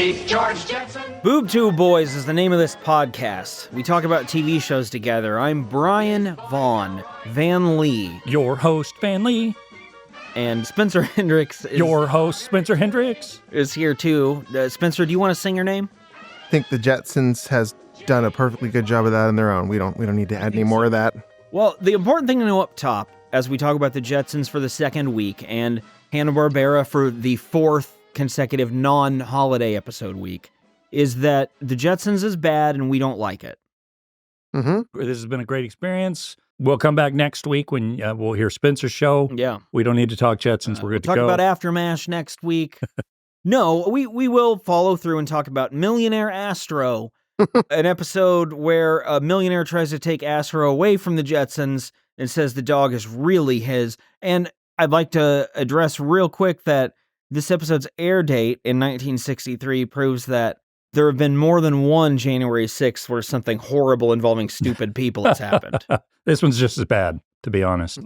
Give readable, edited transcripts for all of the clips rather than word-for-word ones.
Meet George Jetson. Boob Tube Boys is the name of this podcast. We talk about TV shows together. I'm Brian Van Lee. Your host, Van Lee. And Spencer Hendricks is... Your host, Spencer Hendricks. ...is here too. Spencer, do you want to sing your name? I think the Jetsons has done a perfectly good job of that on their own. We don't need to add any more of that. Well, the important thing to know up top, as we talk about the Jetsons for the second week, and Hanna Barbera for the fourth consecutive non-holiday episode week, is that the Jetsons is bad and we don't like it. Mm-hmm. This has been a great experience. We'll come back next week when we'll hear Spencer's show. Yeah. We don't need to talk Jetsons. We're good to go. Talk about Aftermash next week. No, we will follow through and talk about Millionaire Astro, an episode where a millionaire tries to take Astro away from the Jetsons and says the dog is really his. And I'd like to address real quick that this episode's air date in 1963 proves that there have been more than one January 6th where something horrible involving stupid people has happened. This one's just as bad, to be honest.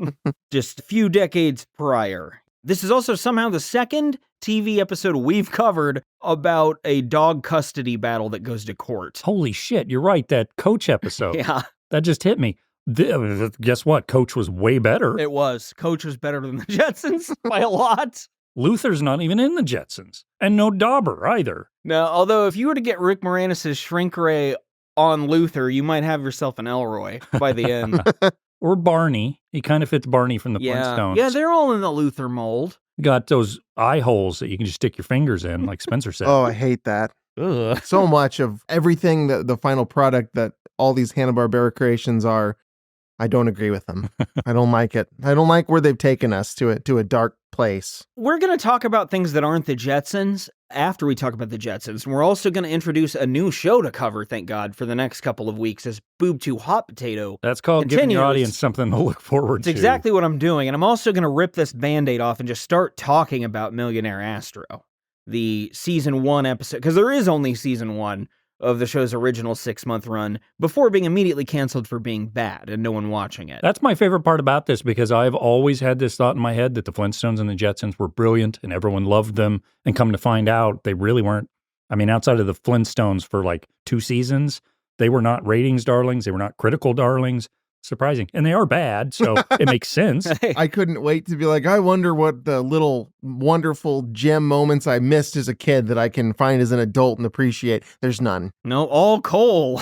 Just a few decades prior. This is also somehow the second TV episode we've covered about a dog custody battle that goes to court. Holy shit, you're right, that Coach episode. Yeah. That just hit me. Guess what? Coach was way better. It was. Coach was better than the Jetsons by a lot. Luther's not even in the Jetsons. And no Dauber either. Now, although if you were to get Rick Moranis' shrink ray on Luther, you might have yourself an Elroy by the end. Or Barney. He kind of fits Barney from the Flintstones. Yeah, they're all in the Luther mold. Got those eye holes that you can just stick your fingers in, like Spencer said. Oh, I hate that. Ugh. So much of everything, the final product that all these Hanna-Barbera creations are, I don't agree with them. I don't like it. I don't like where they've taken us to a dark place. We're going to talk about things that aren't the Jetsons after we talk about the Jetsons. And we're also going to introduce a new show to cover, thank God, for the next couple of weeks as Boob to Hot Potato. That's called giving your audience something to look forward to. It's exactly what I'm doing. And I'm also going to rip this Band-Aid off and just start talking about Millionaire Astro, the season 1 episode, because there is only season 1 of the show's original 6-month run before being immediately canceled for being bad and no one watching it. That's my favorite part about this, because I've always had this thought in my head that the Flintstones and the Jetsons were brilliant and everyone loved them, and come to find out they really weren't. I mean, outside of the Flintstones for like 2 seasons, they were not ratings darlings. They were not critical darlings. Surprising. And they are bad, so it makes sense. I couldn't wait to be like, I wonder what the little wonderful gem moments I missed as a kid that I can find as an adult and appreciate. There's none. No, all coal.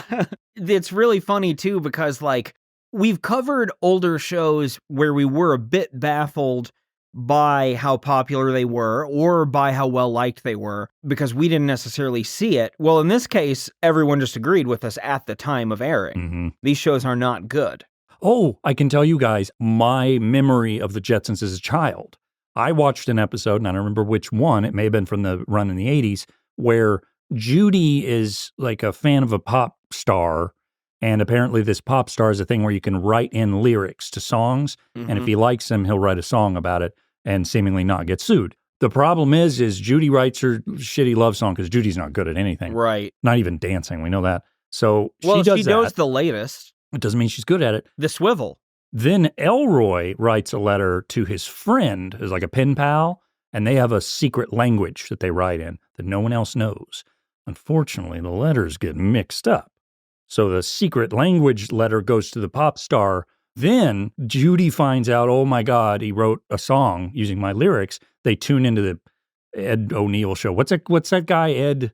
It's really funny, too, because, like, we've covered older shows where we were a bit baffled by how popular they were or by how well-liked they were because we didn't necessarily see it. Well, in this case, everyone just agreed with us at the time of airing. Mm-hmm. These shows are not good. Oh, I can tell you guys my memory of the Jetsons as a child. I watched an episode, and I don't remember which one, it may have been from the run in the 80s, where Judy is like a fan of a pop star, and apparently this pop star is a thing where you can write in lyrics to songs, and if he likes them, he'll write a song about it and seemingly not get sued. The problem is Judy writes her shitty love song because Judy's not good at anything. Right. Not even dancing, we know that. So well, she knows the latest. It doesn't mean she's good at it. The swivel. Then Elroy writes a letter to his friend as like a pen pal, and they have a secret language that they write in that no one else knows. Unfortunately, the letters get mixed up. So the secret language letter goes to the pop star. Then Judy finds out, oh my God, he wrote a song using my lyrics. They tune into the Ed O'Neill show. What's that guy, Ed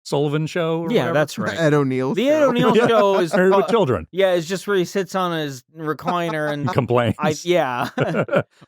Sullivan show? Or whatever? That's right. Ed O'Neill. The Ed O'Neill show is Married with Children. Yeah, it's just where he sits on his recliner and complains.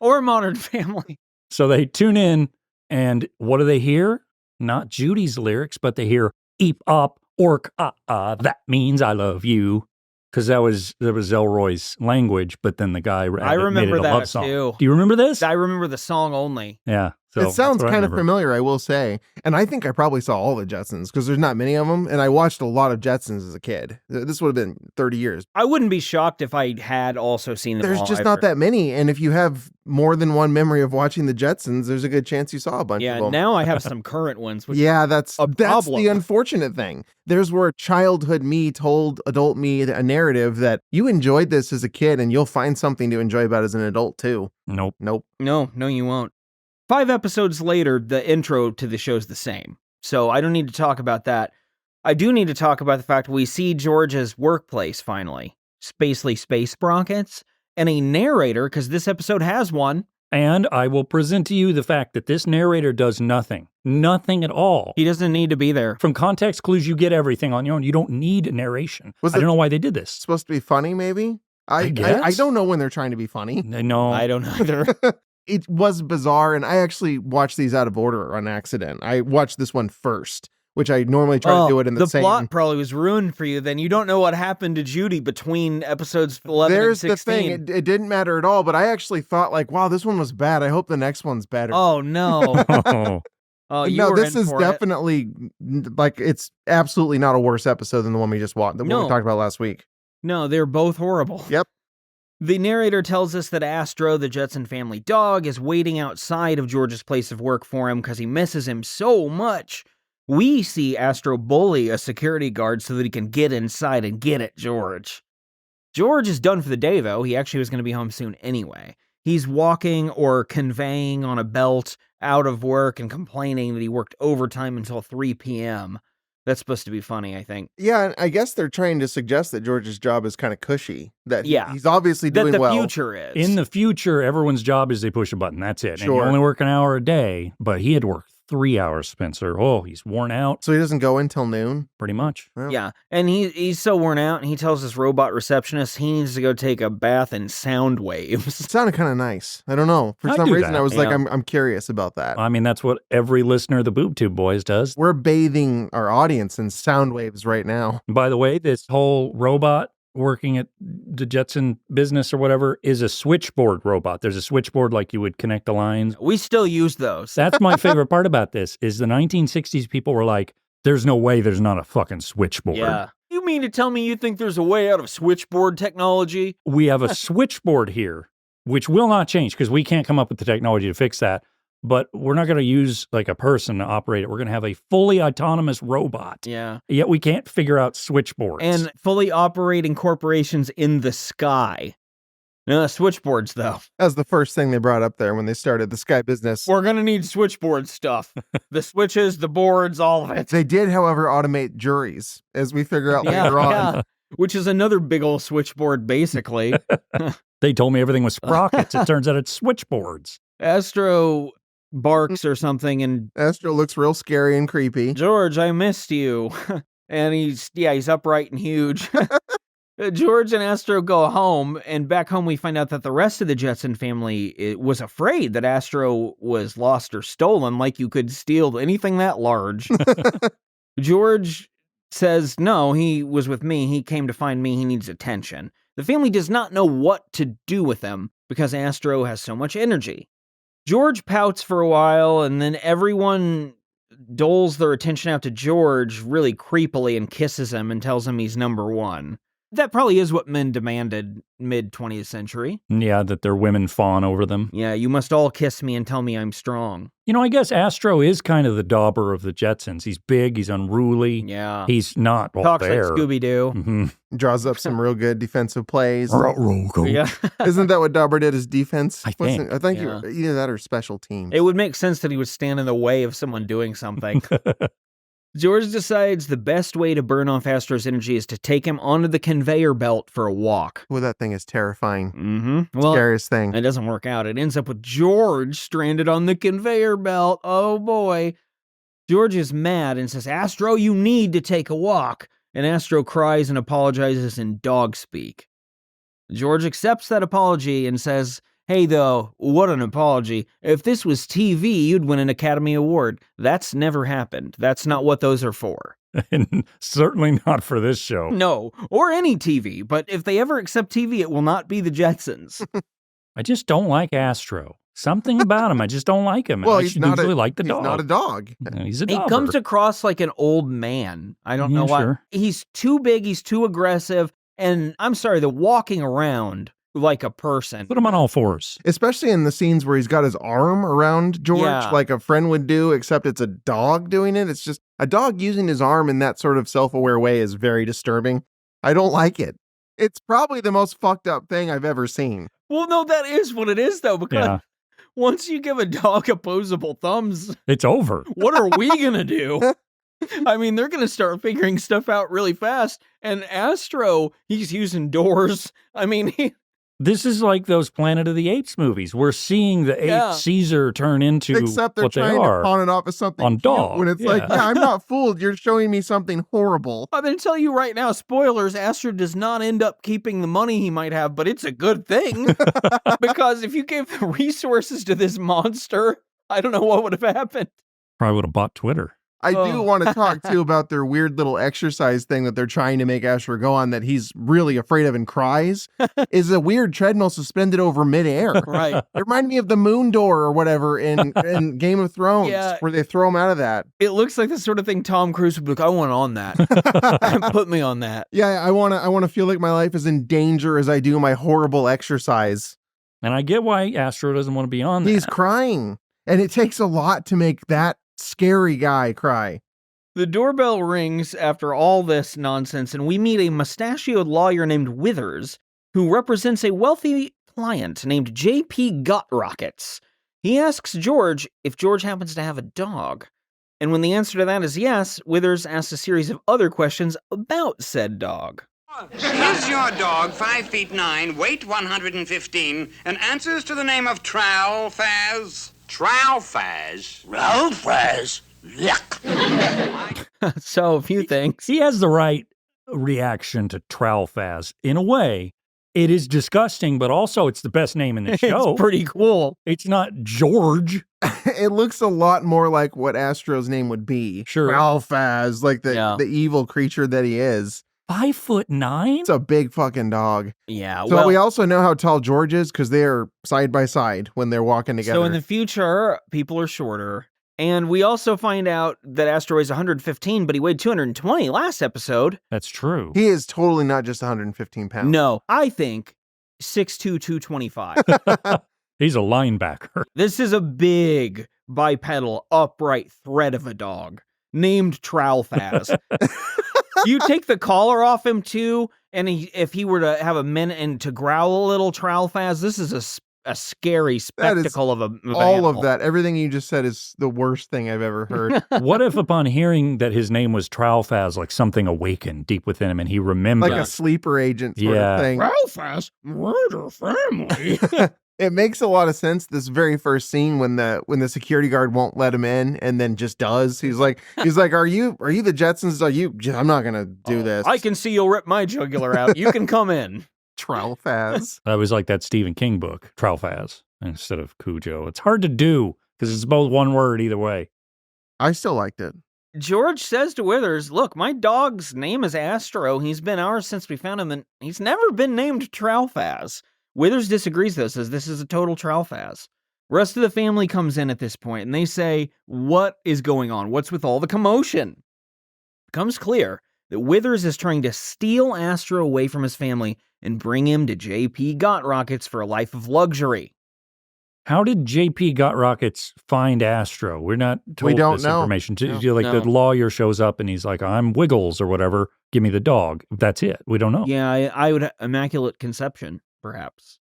Or Modern Family. So they tune in, and what do they hear? Not Judy's lyrics, but they hear "eep up orc that means I love you," because that was Elroy's language. But then the guy I remember made it a that love song. too. Do you remember this? I remember the song only. Yeah. So it sounds that's what I kind of remember. familiar, I will say. And I think I probably saw all the Jetsons because there's not many of them. And I watched a lot of Jetsons as a kid. This would have been 30 years. I wouldn't be shocked if I had also seen them There's all just either. not that many. And if you have more than one memory of watching the Jetsons, there's a good chance you saw a bunch of them. Yeah, now I have some current ones. Which Yeah, that's problem. the unfortunate thing. There's where childhood me told adult me a narrative that you enjoyed this as a kid and you'll find something to enjoy about as an adult too. Nope. Nope. No, you won't. 5 episodes later, the intro to the show's the same. So I don't need to talk about that. I do need to talk about the fact we see George's workplace finally. Spacely space sprockets. And a narrator, because this episode has one. And I will present to you the fact that this narrator does nothing. Nothing at all. He doesn't need to be there. From context clues, you get everything on your own. You don't need narration. I don't know why they did this. Supposed to be funny, maybe? I don't know when they're trying to be funny. No. I don't either. It was bizarre, and I actually watched these out of order on accident. I watched this one first, which I normally try to do it in the same... The plot probably was ruined for you then. You don't know what happened to Judy between episodes 11 and 16. There's the thing. It didn't matter at all, but I actually thought, like, wow, this one was bad. I hope the next one's better. Oh, no. No, this is definitely, like, it's absolutely not a worse episode than the one we just watched, the one we talked about last week. No, they're both horrible. Yep. The narrator tells us that Astro, the Jetson family dog, is waiting outside of George's place of work for him because he misses him so much. We see Astro bully a security guard so that he can get inside and get at George. George is done for the day, though. He actually was going to be home soon anyway. He's walking or conveying on a belt out of work and complaining that he worked overtime until 3 p.m. That's supposed to be funny, I think. Yeah, and I guess they're trying to suggest that George's job is kind of cushy. That he's obviously doing well. That the future is. In the future, everyone's job is they push a button. That's it. Sure. And you only work an hour a day, but he had worked 3 hours, Spencer. Oh, he's worn out. So he doesn't go until noon? Pretty much. Well. Yeah, and he's so worn out, and he tells his robot receptionist he needs to go take a bath in sound waves. It sounded kind of nice. I don't know. For some reason, I was like, I'm curious about that. I mean, that's what every listener of the Boob Tube Boys does. We're bathing our audience in sound waves right now. By the way, this whole robot working at the Jetson business or whatever is a switchboard robot. There's a switchboard like you would connect the lines. We still use those. That's my favorite part about this is the 1960s people were like, there's no way there's not a fucking switchboard. Yeah. You mean to tell me you think there's a way out of switchboard technology? We have a switchboard here, which will not change because we can't come up with the technology to fix that. But we're not going to use like a person to operate it. We're going to have a fully autonomous robot. Yeah. Yet we can't figure out switchboards. And fully operating corporations in the sky. No, switchboards, though. That was the first thing they brought up there when they started the Sky business. We're going to need switchboard stuff. The switches, the boards, all of it. They did, however, automate juries, as we figure out later on. Yeah. Which is another big old switchboard, basically. They told me everything was sprockets. It turns out it's switchboards. Astro barks or something, and Astro looks real scary and creepy. George, I missed you. And he's upright and huge. George and Astro go home, and back home we find out that the rest of the Jetson family was afraid that Astro was lost or stolen, like you could steal anything that large. George says, no, he was with me. He came to find me. He needs attention. The family does not know what to do with him because Astro has so much energy. George pouts for a while, and then everyone doles their attention out to George really creepily and kisses him and tells him he's number one. That probably is what men demanded mid-20th century. Yeah, that their women fawn over them. Yeah, you must all kiss me and tell me I'm strong. You know, I guess Astro is kind of the dauber of the Jetsons. He's big, he's unruly. Yeah. He's not Talks there. like Scooby-Doo. Mm-hmm. Draws up some real good defensive plays. Yeah. Isn't that what Dauber did as defense? I think. I think either that or special teams. It would make sense that he would stand in the way of someone doing something. George decides the best way to burn off Astro's energy is to take him onto the conveyor belt for a walk. Well, that thing is terrifying. Mm-hmm. Well, scariest thing. It doesn't work out. It ends up with George stranded on the conveyor belt. Oh, boy. George is mad and says, Astro, you need to take a walk. And Astro cries and apologizes in dog speak. George accepts that apology and says, hey, though, what an apology. If this was TV, you'd win an Academy Award. That's never happened. That's not what those are for. And certainly not for this show. No, or any TV. But if they ever accept TV, it will not be the Jetsons. I just don't like Astro. Something about him, I just don't like him. Well, I usually like the dog. He's not a dog. He's a He dauber. comes across like an old man. I don't know why. Sure. He's too big. He's too aggressive. And I'm sorry, the walking around like a person. Put him on all fours. Especially in the scenes where he's got his arm around George like a friend would do, except it's a dog doing it. It's just a dog using his arm in that sort of self-aware way is very disturbing. I don't like it. It's probably the most fucked up thing I've ever seen. Well, no, that is what it is, though, because once you give a dog opposable thumbs, It's over. what are we gonna do? I mean, they're gonna start figuring stuff out really fast. And Astro, he's using doors. I mean, This is like those Planet of the Apes movies. We're seeing the ape Caesar turn into Except they're what they trying to are. pawn it off as something On cute dog, when it's like, yeah. yeah, I'm not fooled. You're showing me something horrible. I'm gonna tell you right now, spoilers, Astro does not end up keeping the money he might have, but it's a good thing. Because if you gave the resources to this monster, I don't know what would have happened. Probably would have bought Twitter. I Oh. do want to talk too about their weird little exercise thing that they're trying to make Astro go on that he's really afraid of and cries. Is a weird treadmill suspended over midair. Right. It reminded me of the moon door or whatever in Game of Thrones, Yeah. where they throw him out of that. It looks like the sort of thing Tom Cruise would be like, I want on that. Put me on that. Yeah, I want to feel like my life is in danger as I do my horrible exercise. And I get why Astro doesn't want to be on that. He's crying, and it takes a lot to make that scary guy cry. The doorbell rings after all this nonsense, and we meet a mustachioed lawyer named Withers, who represents a wealthy client named J.P. Rockets. He asks George if George happens to have a dog. And when the answer to that is yes, Withers asks a series of other questions about said dog. Is your dog 5'9", weight 115, and answers to the name of Trowelfaz? Trowelfaz? Trowelfaz? Yuck. So, a few things. He has the right reaction to Trowelfaz. In a way, it is disgusting, but also it's the best name in the show. It's pretty cool. It's not George. It looks a lot more like what Astro's name would be. Sure. Alphaz, like the evil creature that he is. 5'9"? It's a big fucking dog. Yeah, So we also know how tall George is because they are side by side when they're walking together. So in the future, people are shorter. And we also find out that Astro weighs 115, but he weighed 220 last episode. That's true. He is totally not just 115 pounds. No, I think 6'2", 225. He's a linebacker. This is a big, bipedal, upright thread of a dog named Trowelfaz. You take the collar off him too, and if he were to have a minute and to growl a little, Trowelfaz, this is a scary spectacle of all animal. of that. Everything you just said is the worst thing I've ever heard. What if upon hearing that his name was Trowelfaz, like something awakened deep within him and he remembered? Like a sleeper agent sort of thing. Trowelfaz, murder family. It makes a lot of sense. This very first scene when the security guard won't let him in and then just does. He's like, are you the Jetsons? I'm not gonna do this. I can see you'll rip my jugular out. You can come in. Trowelfaz. That was like that Stephen King book, Trowelfaz, instead of Cujo. It's hard to do because it's both one word either way. I still liked it. George says to Withers, look, my dog's name is Astro. He's been ours since we found him, and he's never been named Trowelfaz. Withers disagrees, though, says this is a total Trowelfaz. Rest of the family comes in at this point, and they say, what is going on? What's with all the commotion? It becomes clear that Withers is trying to steal Astro away from his family and bring him to J.P. Rockets for a life of luxury. How did J.P. Rockets find Astro? We're not told this information. The lawyer shows up and he's like, I'm Wiggles or whatever. Give me the dog. That's it. We don't know. Yeah, I would immaculate conception, perhaps.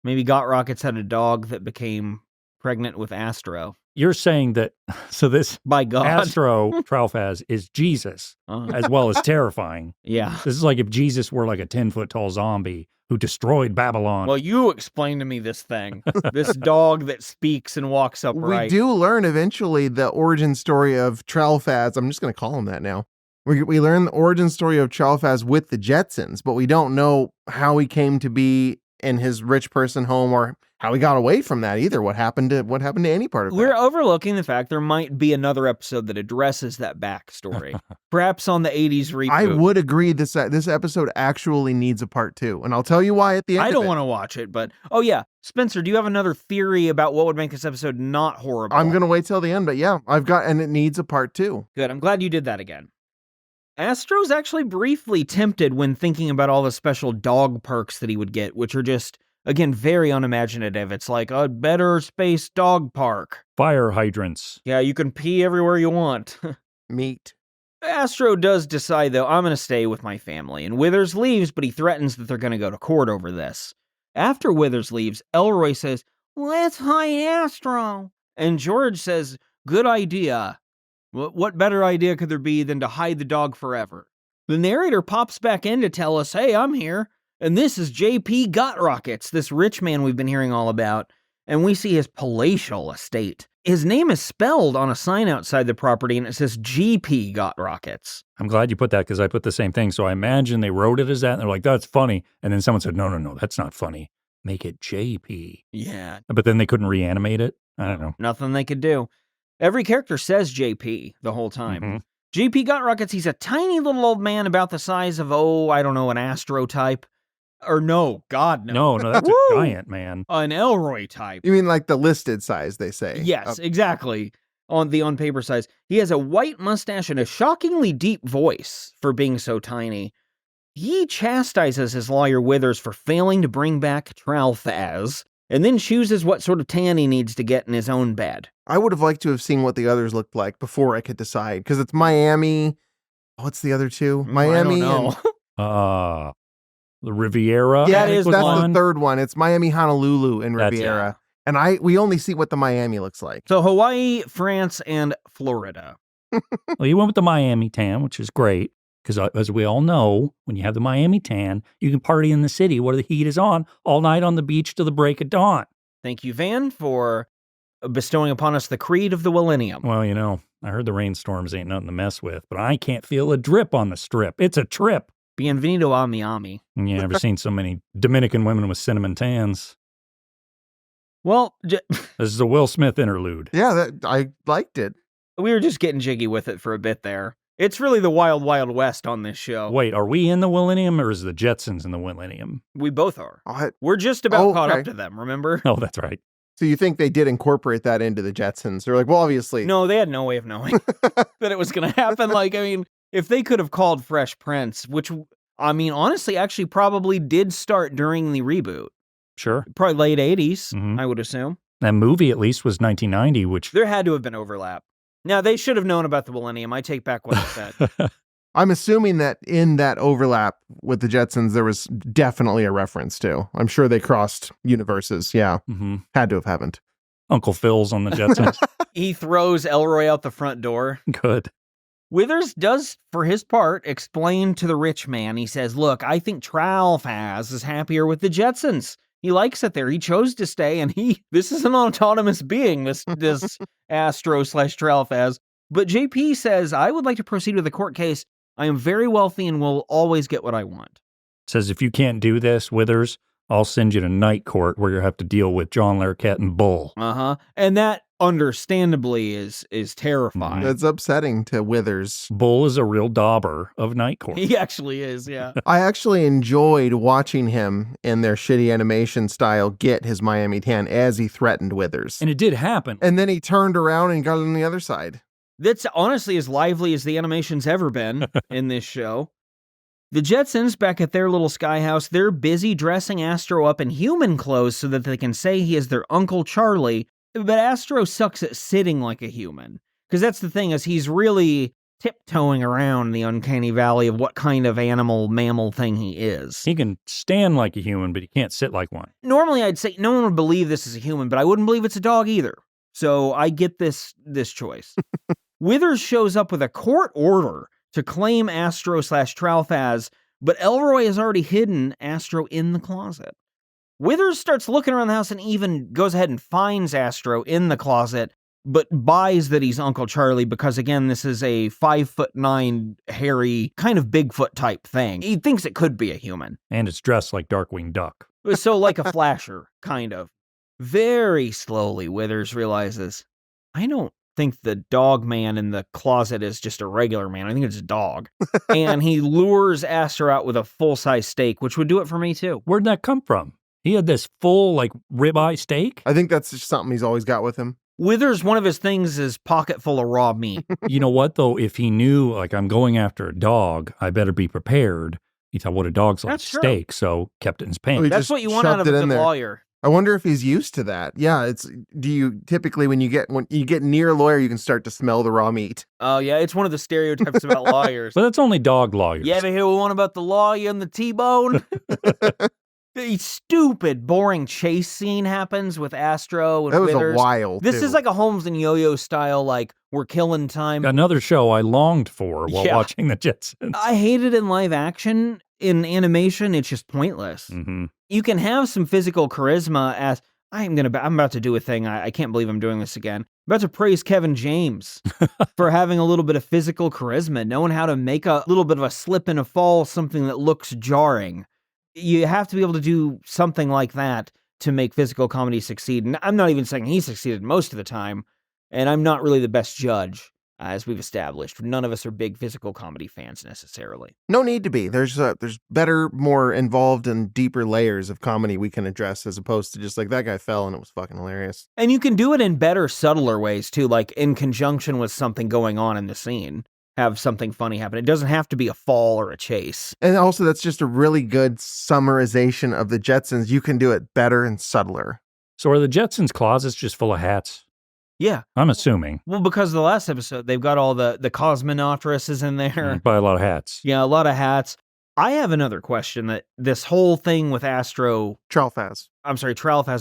Maybe Rockets had a dog that became pregnant with Astro. You're saying that, so this by God, Astro Trowelfaz is Jesus as well as terrifying. Yeah. This is like if Jesus were like a 10-foot tall zombie who destroyed Babylon. Well, you explain to me this thing. This dog that speaks and walks upright. We do learn eventually the origin story of Trowelfaz. I'm just going to call him that now. We learn the origin story of Trowelfaz with the Jetsons, but we don't know how he came to be in his rich person home or how he got away from that either. What happened to any part of that? We're overlooking the fact there might be another episode that addresses that backstory. Perhaps on the 80s reboot. I would agree this episode actually needs a part 2. And I'll tell you why at the end. I don't want to watch it, but oh yeah. Spencer, do you have another theory about what would make this episode not horrible? I'm going to wait till the end, but yeah, and it needs a part 2. Good. I'm glad you did that again. Astro's actually briefly tempted when thinking about all the special dog perks that he would get, which are just, again, very unimaginative. It's like a better space dog park. Fire hydrants. Yeah, you can pee everywhere you want. Meat. Astro does decide, though, I'm going to stay with my family. And Withers leaves, but he threatens that they're going to go to court over this. After Withers leaves, Elroy says, let's hide Astro. And George says, good idea. What better idea could there be than to hide the dog forever? The narrator pops back in to tell us, hey, I'm here. And this is J.P. Got Rockets, this rich man we've been hearing all about. And we see his palatial estate. His name is spelled on a sign outside the property, and it says G.P. Got Rockets. I'm glad you put that because I put the same thing. So I imagine they wrote it as that, and they're like, that's funny. And then someone said, no, that's not funny. Make it JP. Yeah. But then they couldn't reanimate it? I don't know. Nothing they could do. Every character says JP the whole time. Mm-hmm. JP Got Rockets, he's a tiny little old man about the size of, an Astro type. Or no, God, no. No, that's a giant, man. An Elroy type. You mean like the listed size, they say? Yes, exactly. On the on-paper size. He has a white mustache and a shockingly deep voice for being so tiny. He chastises his lawyer Withers for failing to bring back Tralfaz, and then chooses what sort of tan he needs to get in his own bed. I would have liked to have seen what the others looked like before I could decide, because it's Miami. What's the other two? Miami. I don't know. The Riviera. Yeah, that's one. the third one. It's Miami, Honolulu, and That's Riviera. And we only see what the Miami looks like. So Hawaii, France, and Florida. Well, you went with the Miami tan, which is great. Because as we all know, when you have the Miami tan, you can party in the city where the heat is on all night on the beach till the break of dawn. Thank you, Van, for bestowing upon us the creed of the Millennium. Well, I heard the rainstorms ain't nothing to mess with, but I can't feel a drip on the strip. It's a trip. Bienvenido a Miami. Yeah, I've never seen so many Dominican women with cinnamon tans. Well, This is a Will Smith interlude. Yeah, I liked it. we were just getting jiggy with it for a bit there. It's really the Wild Wild West on this show. Wait, are we in the Millennium or is the Jetsons in the Millennium? We both are. Oh, We're just about caught okay. up to them, remember? Oh, that's right. So you think they did incorporate that into the Jetsons? They're like, well, obviously. No, they had no way of knowing that it was going to happen. If they could have called Fresh Prince, which, honestly, actually probably did start during the reboot. Sure. Probably late 80s, Mhm. I would assume. That movie at least was 1990, which... There had to have been overlap. Now, they should have known about the Millennium. I take back what I said. I'm assuming that in that overlap with the Jetsons, there was definitely a reference to. I'm sure they crossed universes. Yeah. Mm-hmm. Had to have happened. Uncle Phil's on the Jetsons. He throws Elroy out the front door. Good. Withers does, for his part, explain to the rich man. He says, look, I think Tralfaz is happier with the Jetsons. He likes it there. He chose to stay, and this is an autonomous being, this Astro/Tralfaz. But JP says, I would like to proceed with the court case. I am very wealthy and will always get what I want. Says if you can't do this, Withers, I'll send you to night court where you have to deal with John Larroquette and Bull. Uh-huh. And that, understandably, is terrifying. That's upsetting to Withers. Bull is a real dauber of night court. He actually is, yeah. I actually enjoyed watching him in their shitty animation style get his Miami tan as he threatened Withers. And it did happen. And then he turned around and got on the other side. That's honestly as lively as the animation's ever been in this show. The Jetsons, back at their little sky house, they're busy dressing Astro up in human clothes so that they can say he is their Uncle Charlie. But Astro sucks at sitting like a human. Because that's the thing, is he's really tiptoeing around the uncanny valley of what kind of mammal thing he is. He can stand like a human, but he can't sit like one. Normally I'd say no one would believe this is a human, but I wouldn't believe it's a dog either. So I get this choice. Withers shows up with a court order to claim Astro/Tralfaz, but Elroy has already hidden Astro in the closet. Withers starts looking around the house and even goes ahead and finds Astro in the closet, but buys that he's Uncle Charlie because, again, this is a 5'9", hairy, kind of Bigfoot type thing. He thinks it could be a human. And it's dressed like Darkwing Duck. So like a flasher, kind of. Very slowly, Withers realizes, I don't think the dog man in the closet is just a regular man. I think it's a dog. And he lures Astro out with a full-size steak, which would do it for me too. Where'd that come from? He had this full, ribeye steak? I think that's just something he's always got with him. Withers, one of his things is pocket full of raw meat. You know what, though? If he knew, I'm going after a dog, I better be prepared. He thought, what a dog's like That's true. steak, so kept it in his pants. He That's just what you want out of shoved a it in good there. lawyer. I wonder if he's used to that. Yeah, do you typically when you get near a lawyer, you can start to smell the raw meat. Oh, yeah, it's one of the stereotypes about lawyers. But that's only dog lawyers. You ever hear one about the lawyer and the T-bone? The stupid, boring chase scene happens with Astro and That was Withers. a while, This too. is like a Holmes and Yo-Yo style, like, we're killing time. Another show I longed for while watching the Jetsons. I hate it in live action. In animation, it's just pointless. Mm-hmm. You can have some physical charisma as... I'm about to do a thing. I can't believe I'm doing this again. I'm about to praise Kevin James for having a little bit of physical charisma, knowing how to make a little bit of a slip and a fall, something that looks jarring. You have to be able to do something like that to make physical comedy succeed. And I'm not even saying he succeeded most of the time, and I'm not really the best judge, as we've established. None of us are big physical comedy fans necessarily. No need to be. There's better, more involved and deeper layers of comedy we can address as opposed to just like that guy fell and it was fucking hilarious. And you can do it in better, subtler ways too, like in conjunction with something going on in the scene. Have something funny happen. It doesn't have to be a fall or a chase. And also that's just a really good summarization of the Jetsons. You can do it better and subtler. So are the Jetsons' closets just full of hats? Yeah. I'm assuming. Well, because of the last episode, they've got all the cosmonautuses in there. Buy a lot of hats. Yeah, a lot of hats. I have another question that this whole thing with Tralfaz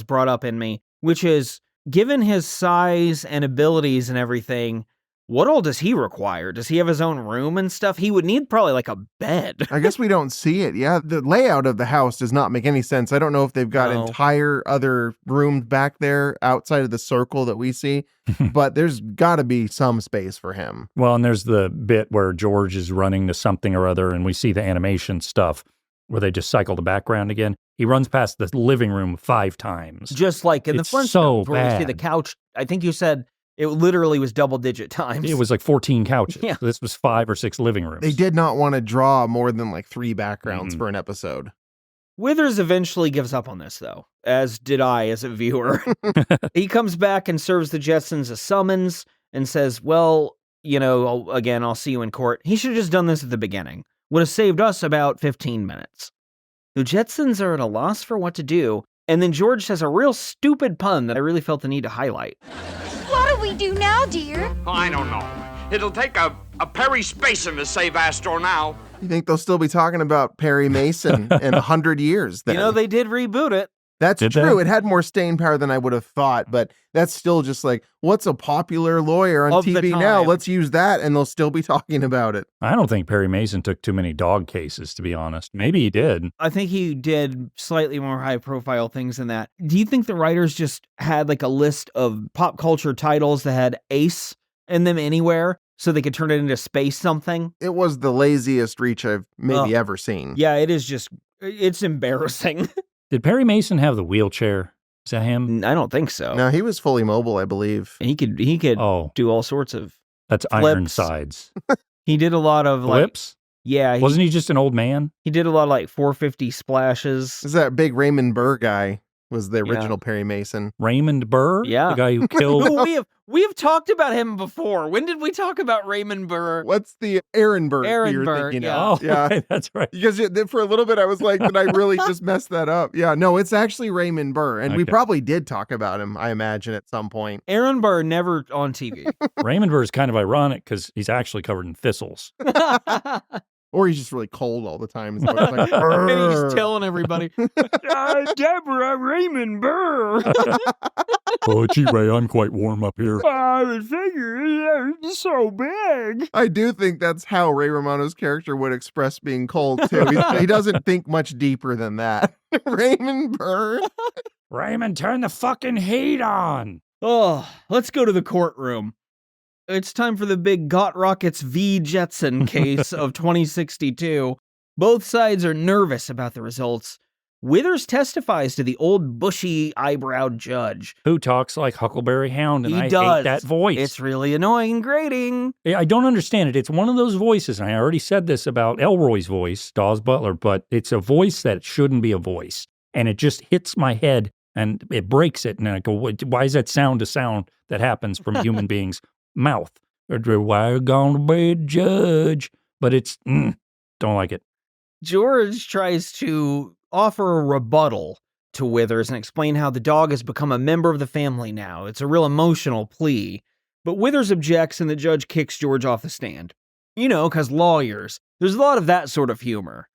brought up in me, which is, given his size and abilities and everything, what all does he require? Does he have his own room and stuff? He would need probably like a bed. I guess we don't see it. Yeah, the layout of the house does not make any sense. I don't know if they've got entire other rooms back there outside of the circle that we see, but there's got to be some space for him. Well, and there's the bit where George is running to something or other, and we see the animation stuff where they just cycle the background again. He runs past the living room 5 times. Just like in the front so where we see the couch. I think you said it literally was double-digit times. It was like 14 couches. Yeah. This was 5 or 6 living rooms. They did not want to draw more than like 3 backgrounds for an episode. Withers eventually gives up on this, though, as did I as a viewer. He comes back and serves the Jetsons a summons and says, well, you know, I'll see you in court. He should have just done this at the beginning. Would have saved us about 15 minutes. The Jetsons are at a loss for what to do, and then George says a real stupid pun that I really felt the need to highlight. What do we do now, dear? I don't know. It'll take a Perry Spacer to save Astro now. You think they'll still be talking about Perry Mason in 100 years then? You know, they did reboot it. That's Did true. they? It had more staying power than I would have thought, but that's still just like, what's a popular lawyer on Of the TV now? time. Let's use that, and they'll still be talking about it. I don't think Perry Mason took too many dog cases, to be honest. Maybe he did. I think he did slightly more high-profile things than that. Do you think the writers just had like a list of pop culture titles that had Ace in them anywhere so they could turn it into space something? It was the laziest reach I've maybe ever seen. Yeah, it's embarrassing. Did Perry Mason have the wheelchair? Is that him? I don't think so. No, he was fully mobile, I believe. He could Oh, do all sorts of... that's Flips. Ironsides. He did a lot of Flips? Yeah. Wasn't he just an old man? He did a lot of like 450 splashes. Is that big Raymond Burr guy was the Yeah. original Perry Mason. Raymond Burr? Yeah. The guy who killed... Who we have talked about him before. When did we talk about Raymond Burr? What's the Aaron Burr Aaron you're Burr, thinking yeah. of? Oh, Yeah. right, that's right. Because for a little bit, I was like, did I really just mess that up? Yeah, no, it's actually Raymond Burr. And we Okay. probably did talk about him, I imagine, at some point. Aaron Burr never on TV. Raymond Burr is kind of ironic because he's actually covered in thistles. Or he's just really cold all the time. So it's like, And he's "Brr." telling everybody, Deborah, Raymond Burr. Oh, gee, Ray, I'm quite warm up here. I would figure it's so big. I do think that's how Ray Romano's character would express being cold, too. He doesn't think much deeper than that. Raymond Burr. Raymond, turn the fucking heat on. Oh, let's go to the courtroom. It's time for the big Got Rockets v. Jetson case of 2062. Both sides are nervous about the results. Withers testifies to the old bushy eyebrowed judge. Who talks like Huckleberry Hound, and He I does. hate that voice. It's really annoying and grating. I don't understand it. It's one of those voices, and I already said this about Elroy's voice, Dawes Butler, but it's a voice that shouldn't be a voice. And it just hits my head, and it breaks it, and I go, why is that sound a sound that happens from human beings' mouth? Why are you going to be a judge? But it's, don't like it. George tries to offer a rebuttal to Withers and explain how the dog has become a member of the family now. It's a real emotional plea. But Withers objects and the judge kicks George off the stand. You know, because lawyers. There's a lot of that sort of humor.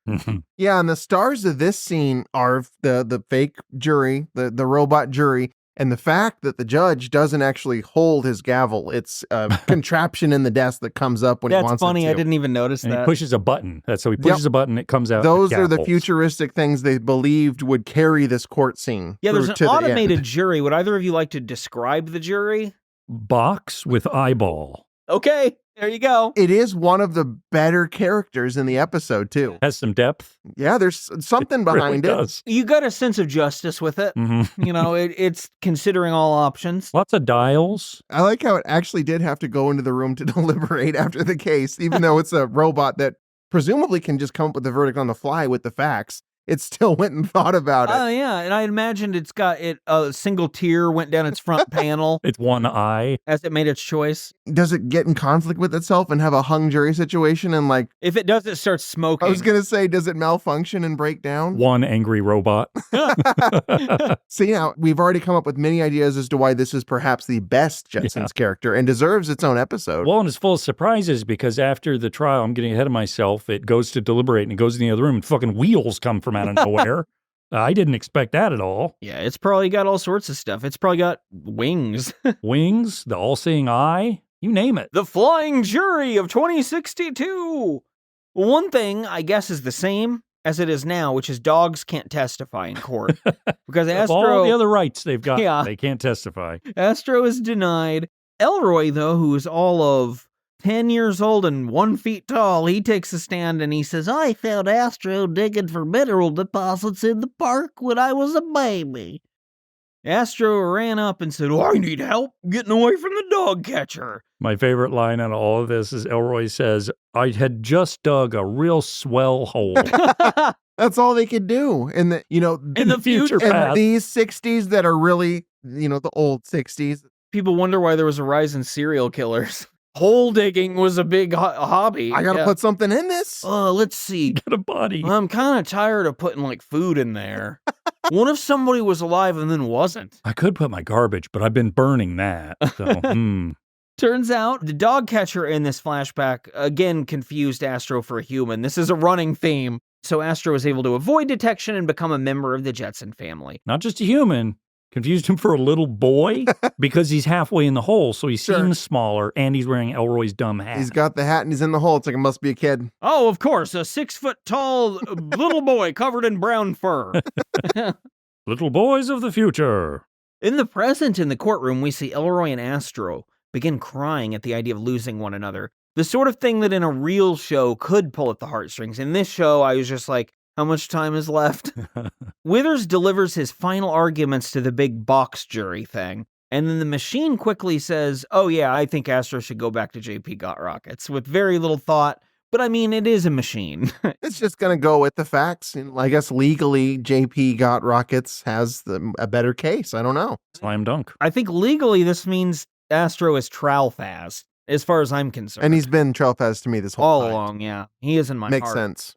Yeah, and the stars of this scene are the fake jury, the robot jury, and the fact that the judge doesn't actually hold his gavel. It's a contraption in the desk that comes up when he wants That's funny. it to. I didn't even notice And that. he pushes a button. So he pushes a button, it comes out. Those are the gavels. futuristic things they believed would carry this court scene. Yeah, there's through an to the automated end. jury. Would either of you like to describe the jury? Box with eyeball. Okay, there you go. It is one of the better characters in the episode, too. Has some depth. Yeah, there's something behind Really it. does. You got a sense of justice with it. Mhm. You know, it's considering all options. Lots of dials. I like how it actually did have to go into the room to deliberate after the case, even though it's a robot that presumably can just come up with the verdict on the fly with the facts. It still went and thought about it. Oh, yeah, and I imagined it's got a single tear went down its front panel It's one eye. as it made its choice. Does it get in conflict with itself and have a hung jury situation? And like, If it does, it starts smoking. I was going to say, does it malfunction and break down? One angry robot. See, now we've already come up with many ideas as to why this is perhaps the best Jetsons character and deserves its own episode. Well, and it's full of surprises because after the trial, I'm getting ahead of myself. It goes to deliberate and it goes in the other room and fucking wheels come from out of nowhere. I didn't expect that at all. Yeah, it's probably got all sorts of stuff. It's probably got wings. Wings, the all-seeing eye, you name it. The Flying Jury of 2062. One thing, I guess, is the same as it is now, which is dogs can't testify in court. Because Of all the other rights they've got, Yeah. they can't testify. Astro is denied. Elroy, though, who is all of 10 years old and 1 feet tall, he takes a stand and he says, I found Astro digging for mineral deposits in the park when I was a baby. Astro ran up and said, I need help getting away from the dog catcher. My favorite line out of all of this is Elroy says, I had just dug a real swell hole. That's all they could do. And the, you know, In the future in past. these 60s that are really, you know, the old 60s. People wonder why there was a rise in serial killers. Hole digging was a big hobby. I got to put something in this. Let's see. Get a body. I'm kind of tired of putting like food in there. What if somebody was alive and then wasn't? I could put my garbage, but I've been burning that. So, Turns out the dog catcher in this flashback again confused Astro for a human. This is a running theme. So Astro was able to avoid detection and become a member of the Jetson family. Not just a human. Confused him for a little boy because he's halfway in the hole, so he Sure. seems smaller, and he's wearing Elroy's dumb hat. He's got the hat and he's in the hole. It's like it must be a kid. Oh, of course, a 6-foot-tall little boy covered in brown fur. Little boys of the future. In the present, in the courtroom, we see Elroy and Astro begin crying at the idea of losing one another. The sort of thing that in a real show could pull at the heartstrings. In this show, I was just like, how much time is left? Withers delivers his final arguments to the big box jury thing. And then the machine quickly says, oh yeah, I think Astro should go back to JP Got Rockets, with very little thought. But I mean, it is a machine. It's just going to go with the facts. And I guess legally, JP Got Rockets has a better case. I don't know. Slam dunk. I think legally this means Astro is Tralfaz, as far as I'm concerned. And he's been Trailfast to me this whole all time. along, yeah. He is in my Makes heart. sense.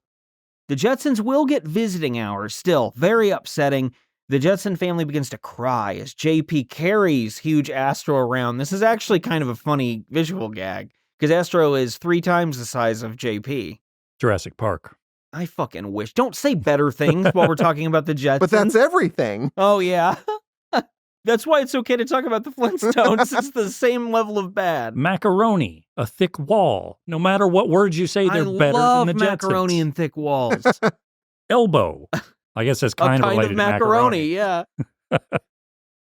The Jetsons will get visiting hours, still very upsetting. The Jetson family begins to cry as JP carries huge Astro around. This is actually kind of a funny visual gag, because Astro is 3 times the size of JP. Jurassic Park. I fucking wish. Don't say better things while we're talking about the Jetsons. But that's everything. Oh, yeah. That's why it's okay to talk about the Flintstones. It's the same level of bad. Macaroni. A thick wall. No matter what words you say, they're I better love than the macaroni Jetsons. and thick walls. Elbow. I guess that's A kind of kind related of to macaroni, yeah.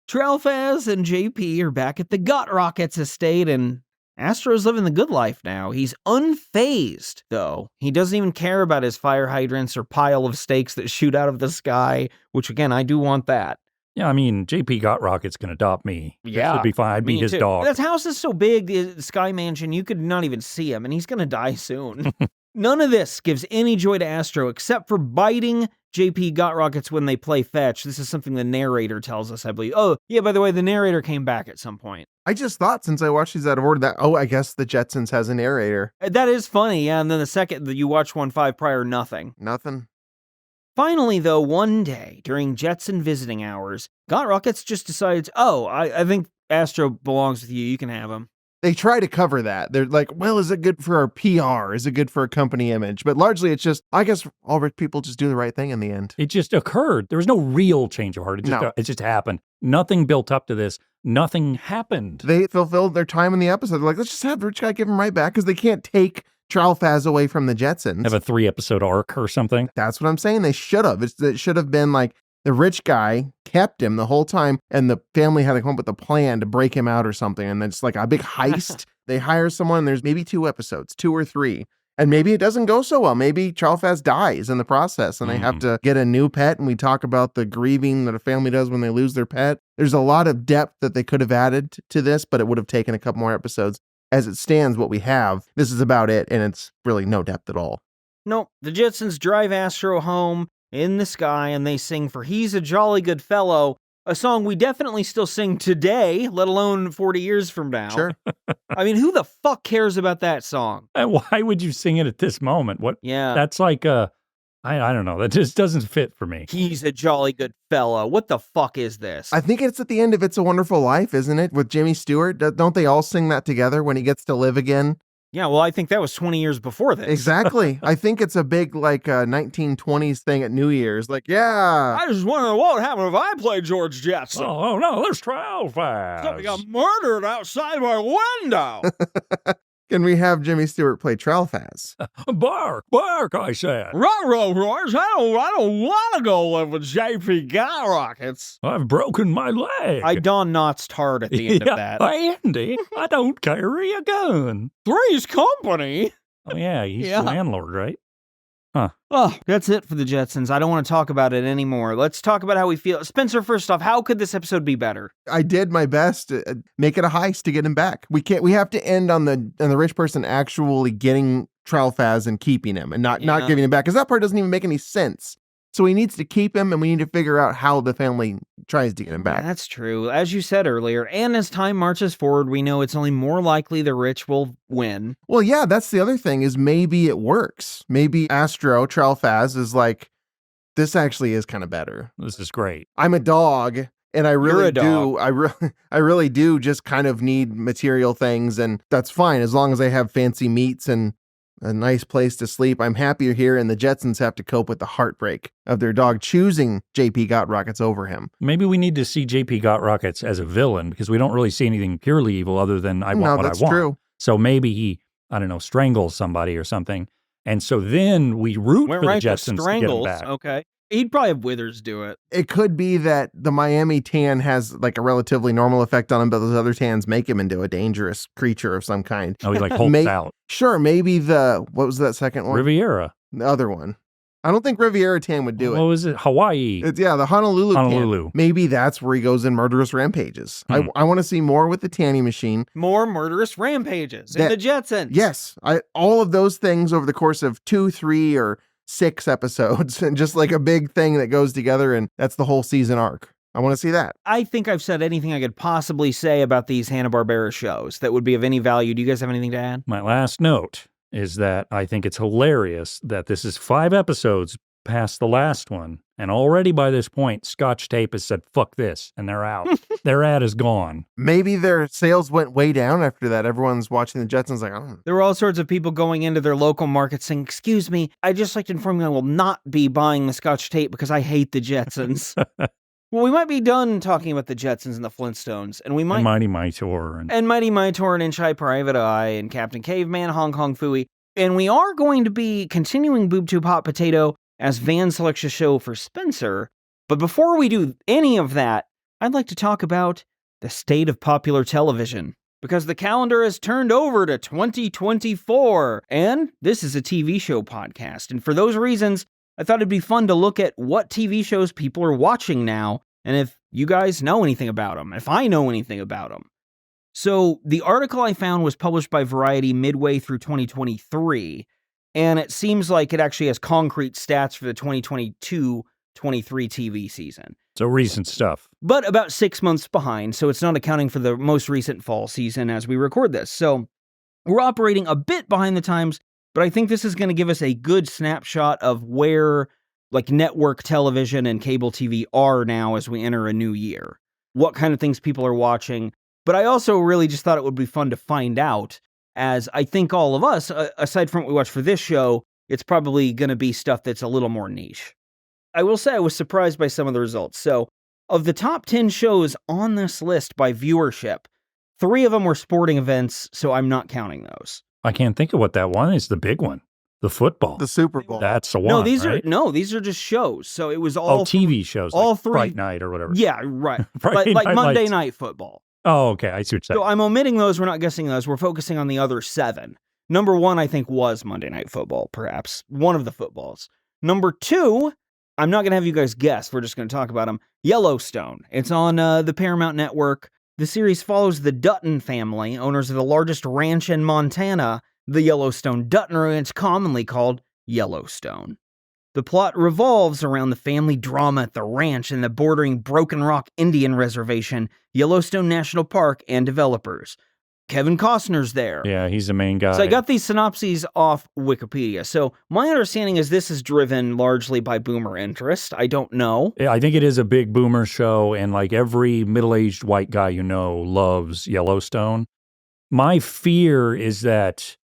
Tralfaz and JP are back at the Got Rockets estate, and Astro's living the good life now. He's unfazed, though. He doesn't even care about his fire hydrants or pile of stakes that shoot out of the sky, which, again, I do want that. Yeah, I mean, JP Got Rocket's going to adopt me. Yeah, It'd be fine. I'd be Me his too. dog. That house is so big, the Sky Mansion, you could not even see him, and he's going to die soon. None of this gives any joy to Astro except for biting JP Got Rockets when they play fetch. This is something the narrator tells us, I believe. Oh, yeah, by the way, the narrator came back at some point. I just thought since I watched these out of order that, I guess the Jetsons has a narrator. That is funny, yeah, and then the second that you watch 1-5 prior, nothing. Nothing. Finally, though, one day, during Jetson visiting hours, Got Rockets just decides, I think Astro belongs with you, you can have him. They try to cover that. They're like, well, is it good for our PR? Is it good for our company image? But largely it's just, I guess all rich people just do the right thing in the end. It just occurred. There was no real change of heart. It just happened. Nothing built up to this. Nothing happened. They fulfilled their time in the episode. They're like, let's just have the rich guy give him right back because they can't take Tralfaz away from the Jetsons. Have a 3-episode arc or something. That's what I'm saying. They should have. It should have been like the rich guy kept him the whole time and the family had to come up with a plan to break him out or something. And then it's like a big heist. They hire someone. There's maybe 2 episodes, 2 or 3. And maybe it doesn't go so well. Maybe Tralfaz dies in the process and they have to get a new pet. And we talk about the grieving that a family does when they lose their pet. There's a lot of depth that they could have added to this, but it would have taken a couple more episodes. As it stands, what we have, this is about it, and it's really no depth at all. Nope. The Jetsons drive Astro home in the sky, and they sing For He's a Jolly Good Fellow, a song we definitely still sing today, let alone 40 years from now. Sure. I mean, who the fuck cares about that song? And why would you sing it at this moment? What? Yeah. That's like I don't know. That just doesn't fit for me. He's a jolly good fellow. What the fuck is this? I think it's at the end of It's a Wonderful Life, isn't it? With Jimmy Stewart. Don't they all sing that together when he gets to live again? Yeah, well, I think that was 20 years before this. Exactly. I think it's a big, 1920s thing at New Year's. Like, yeah. I just wonder what would happen if I played George Jetson. Oh no, there's Tralfaz. Somebody got murdered outside my window. Can we have Jimmy Stewart play Tralfaz? Bark, I said. Ruh-roh, Royce, I don't want to go live with J.P. Guy Rockets. I've broken my leg. I Don Knotts hard at the end of that. Andy, I don't carry a gun. Three's Company. Oh yeah, he's the landlord, right? Huh. Oh, that's it for the Jetsons. I don't want to talk about it anymore. Let's talk about how we feel. Spencer, first off, how could this episode be better? I did my best to make it a heist to get him back. We have to end on the rich person actually getting Tralfaz and keeping him and not giving him back, because that part doesn't even make any sense. So he needs to keep him, and we need to figure out how the family tries to get him back. Yeah, that's true. As you said earlier, and as time marches forward, we know it's only more likely the rich will win. Well, yeah, that's the other thing, is maybe it works. Maybe Astro, Tralfaz, is like, this actually is kind of better. This is great. I'm a dog, and I really do. I really do just kind of need material things, and that's fine as long as I have fancy meats and a nice place to sleep. I'm happier here, and the Jetsons have to cope with the heartbreak of their dog choosing JP Got Rockets over him. Maybe we need to see JP Got Rockets as a villain, because we don't really see anything purely evil other than I want what I want. That's true. So maybe he, I don't know, strangles somebody or something. And so then we root for the Jetsons to get him back. Okay. He'd probably have Withers do it. It could be that the Miami tan has like a relatively normal effect on him, but those other tans make him into a dangerous creature of some kind. Oh, he like hulks out. Sure, maybe what was that second one? Riviera. The other one. I don't think Riviera tan would do it. What was it? Hawaii. The Honolulu tan. Maybe that's where he goes in murderous rampages. I want to see more with the tanning machine. More murderous rampages in the Jetsons. Yes. All of those things over the course of 2, 3, or 6 episodes, and just like a big thing that goes together, and that's the whole season arc. I want to see that. I think I've said anything I could possibly say about these Hanna Barbera shows that would be of any value. Do you guys have anything to add? My last note is that I think it's hilarious that this is 5 episodes past the last one, and already by this point, Scotch Tape has said, fuck this, and they're out. Their ad is gone. Maybe their sales went way down after that. Everyone's watching the Jetsons like, I don't know. There were all sorts of people going into their local market saying, excuse me, I'd just like to inform you I will not be buying the Scotch Tape because I hate the Jetsons. Well, we might be done talking about the Jetsons and the Flintstones, and we might... And Mighty Mightor. And Mighty Mightor and Inchai Private Eye and Captain Caveman, Hong Kong Phooey. And we are going to be continuing Boob Tube Hot Potato as Van selects a show for Spencer. But before we do any of that, I'd like to talk about the state of popular television. Because the calendar has turned over to 2024. And this is a TV show podcast. And for those reasons, I thought it'd be fun to look at what TV shows people are watching now, and if you guys know anything about them, if I know anything about them. So the article I found was published by Variety midway through 2023, and it seems like it actually has concrete stats for the 2022-23 TV season. So recent stuff. But about 6 months behind, so it's not accounting for the most recent fall season as we record this. So we're operating a bit behind the times, but I think this is going to give us a good snapshot of where like network television and cable TV are now as we enter a new year. What kind of things people are watching. But I also really just thought it would be fun to find out, as I think all of us, aside from what we watch for this show, it's probably going to be stuff that's a little more niche. I will say I was surprised by some of the results. So, of the top 10 shows on this list by viewership, 3 of them were sporting events, so I'm not counting those. I can't think of what that one is. The big one, the football, The Super Bowl. That's the one. No, these right? these are just shows. So it was all TV shows, all like 3 Fright Night or whatever. Yeah, right. Friday like Night Monday Lights. Night Football. Oh, okay. I see what you're saying. So I'm omitting those. We're not guessing those. We're focusing on the other 7. Number 1, I think, was Monday Night Football, perhaps. One of the footballs. Number 2, I'm not going to have you guys guess. We're just going to talk about them. Yellowstone. It's on the Paramount Network. The series follows the Dutton family, owners of the largest ranch in Montana, the Yellowstone Dutton Ranch, commonly called Yellowstone. The plot revolves around the family drama at the ranch and the bordering Broken Rock Indian Reservation, Yellowstone National Park, and developers. Kevin Costner's there. Yeah, he's the main guy. So I got these synopses off Wikipedia. So my understanding is this is driven largely by boomer interest. I don't know. Yeah, I think it is a big boomer show, and like every middle-aged white guy you know loves Yellowstone. My fear is that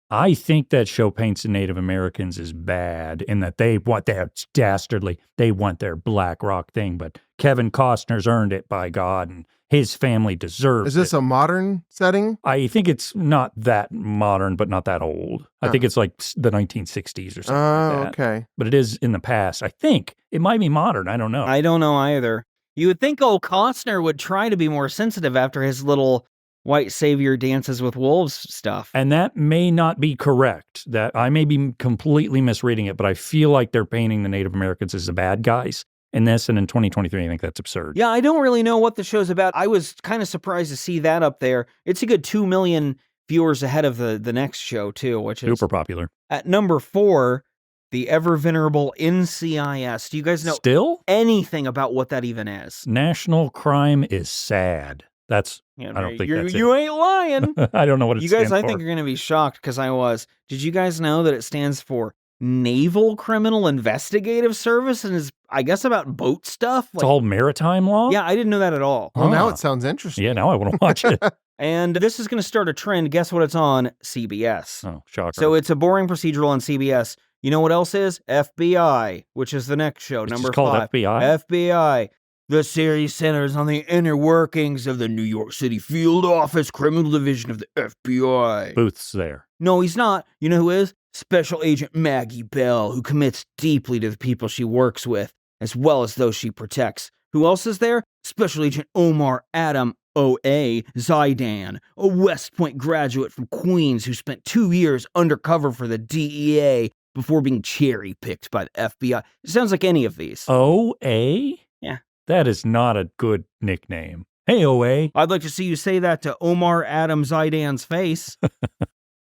I think that show paints the Native Americans as bad in that they want their dastardly, they want their black rock thing, but Kevin Costner's earned it, by God, and his family deserves Is this it. a modern setting? I think it's not that modern, but not that old. I think it's like the 1960s or something like that. Okay. But it is in the past. I think it might be modern. I don't know. I don't know either. You would think old Costner would try to be more sensitive after his little white savior dances with wolves stuff. And that may not be correct. That I may be completely misreading it, but I feel like they're painting the Native Americans as the bad guys in this. And in 2023, I think that's absurd. Yeah, I don't really know what the show's about. I was kind of surprised to see that up there. It's a good 2 million viewers ahead of the next show, too, which is Super popular. At number 4, the ever-venerable NCIS. Do you guys know Still? anything about what that even is? National crime is sad. That's, Yeah, I don't think that's you ain't lying. it. I don't know what it You guys, stands I for. think you're going to be shocked because I was. Did you guys know that it stands for Naval Criminal Investigative Service and is, I guess, about boat stuff? It's all maritime law? Yeah, I didn't know that at all. Well, now Huh. it sounds interesting. Yeah, now I want to watch it. And this is going to start a trend. Guess what it's on? CBS. Oh, shocker. So it's a boring procedural on CBS. You know what else is? FBI, which is the next show, It's number just called 5. FBI? FBI. The series centers on the inner workings of the New York City Field Office Criminal Division of the FBI. Booth's there. No, he's not. You know who is? Special Agent Maggie Bell, who commits deeply to the people she works with, as well as those she protects. Who else is there? Special Agent Omar Adam O.A. Zaidan, a West Point graduate from Queens who spent 2 years undercover for the DEA before being cherry-picked by the FBI. It sounds like any of these. O.A.? Yeah. That is not a good nickname. Hey, O.A. I'd like to see you say that to Omar Adam Zaidan's face.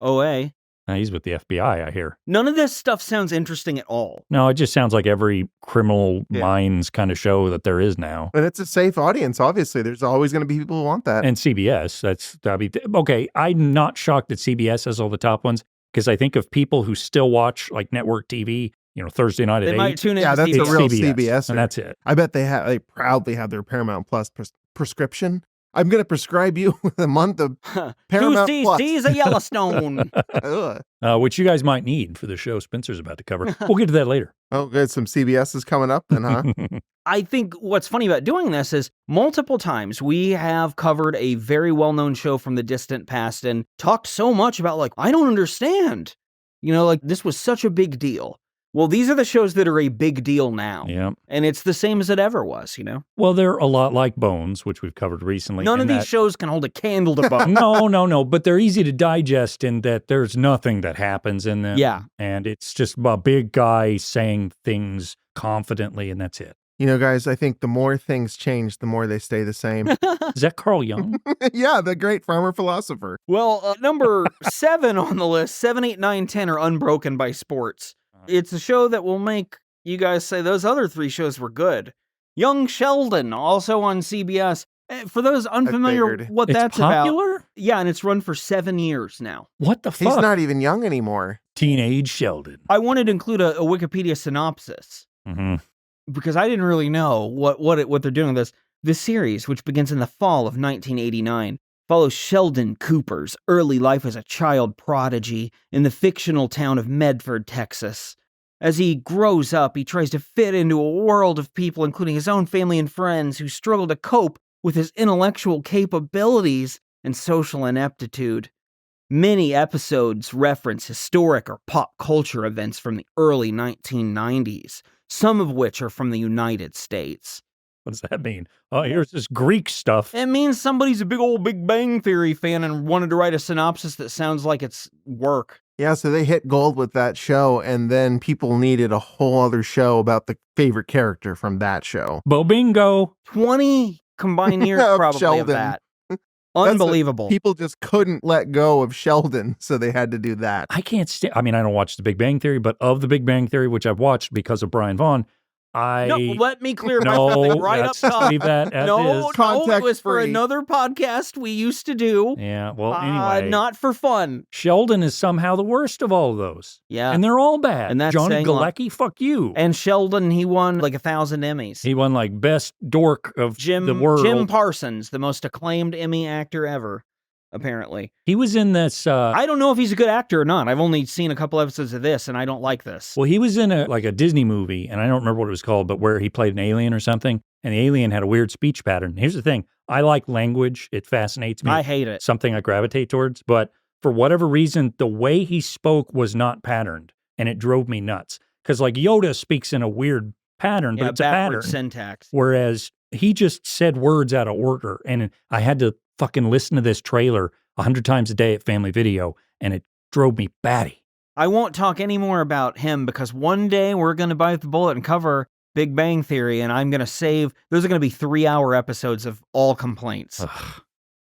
O.A. He's with the FBI, I hear. None of this stuff sounds interesting at all. No, it just sounds like every criminal Yeah. minds kind of show that there is now. And it's a safe audience, obviously. There's always going to be people who want that. And CBS, okay, I'm not shocked that CBS has all the top ones because I think of people who still watch like network TV, Thursday night at They 8. might tune in. Yeah, to that's CBS. a real CBS, CBS. and that's it. I bet they proudly have their Paramount Plus prescription. I'm going to prescribe you with a month of Paramount Two Plus. CC's of Yellowstone. Ugh. Which you guys might need for the show Spencer's about to cover. We'll get to that later. Oh, good. Some CBS is coming up then, huh? I think what's funny about doing this is multiple times we have covered a very well-known show from the distant past and talked so much about I don't understand. This was such a big deal. Well, these are the shows that are a big deal now. Yeah. And it's the same as it ever was, Well, they're a lot like Bones, which we've covered recently. None in of these that- shows can hold a candle to Bones. No, but they're easy to digest in that there's nothing that happens in them. Yeah. And it's just a big guy saying things confidently, and that's it. Guys, I think the more things change, the more they stay the same. Is that Carl Jung? Yeah, the great farmer philosopher. Well, number 7 on the list, 7, 8, 9, 10 are unbroken by sports. It's a show that will make you guys say those other 3 shows were good. Young Sheldon, also on CBS. For those unfamiliar figured. what It's that's popular? about. Yeah, and it's run for 7 years now. What the fuck? He's not even young anymore. Teenage Sheldon. I wanted to include a Wikipedia synopsis Mm-hmm. because I didn't really know what they're doing with this. The series, which begins in the fall of 1989, follows Sheldon Cooper's early life as a child prodigy in the fictional town of Medford, Texas. As he grows up, he tries to fit into a world of people, including his own family and friends, who struggle to cope with his intellectual capabilities and social ineptitude. Many episodes reference historic or pop culture events from the early 1990s, some of which are from the United States. What does that mean? Oh, here's this Greek stuff. It means somebody's a big old Big Bang Theory fan and wanted to write a synopsis that sounds like it's work. Yeah, so they hit gold with that show, and then people needed a whole other show about the favorite character from that show. Bo Bingo. 20 combined years probably Sheldon. of that. Unbelievable. People just couldn't let go of Sheldon, so they had to do that. I can't I mean, I don't watch The Big Bang Theory, but of The Big Bang Theory, which I've watched because of Brian Vaughn, No, let me clear something right up top. Leave that as No, is. it was for Context-free. another podcast we used to do. Yeah, well, anyway. Not for fun. Sheldon is somehow the worst of all of those. Yeah. And they're all bad. And that's Johnny saying a lot. Galecki, fuck you. And Sheldon, he won like 1,000 Emmys. He won like best dork of the world. Jim Parsons, the most acclaimed Emmy actor ever, apparently. He was in this... I don't know if he's a good actor or not. I've only seen a couple episodes of this, and I don't like this. Well, he was in a Disney movie, and I don't remember what it was called, but where he played an alien or something, and the alien had a weird speech pattern. Here's the thing. I like language. It fascinates me. I hate it. Something I gravitate towards. But for whatever reason, the way he spoke was not patterned, and it drove me nuts. Because like Yoda speaks in a weird pattern, but it's a pattern. Syntax. Whereas he just said words out of order, and I had to fucking listen to this trailer 100 times a day at Family Video, and it drove me batty. I won't talk any more about him because one day we're going to bite the bullet and cover Big Bang Theory, and I'm going to save... Those are going to be 3-hour episodes of all complaints. Ugh.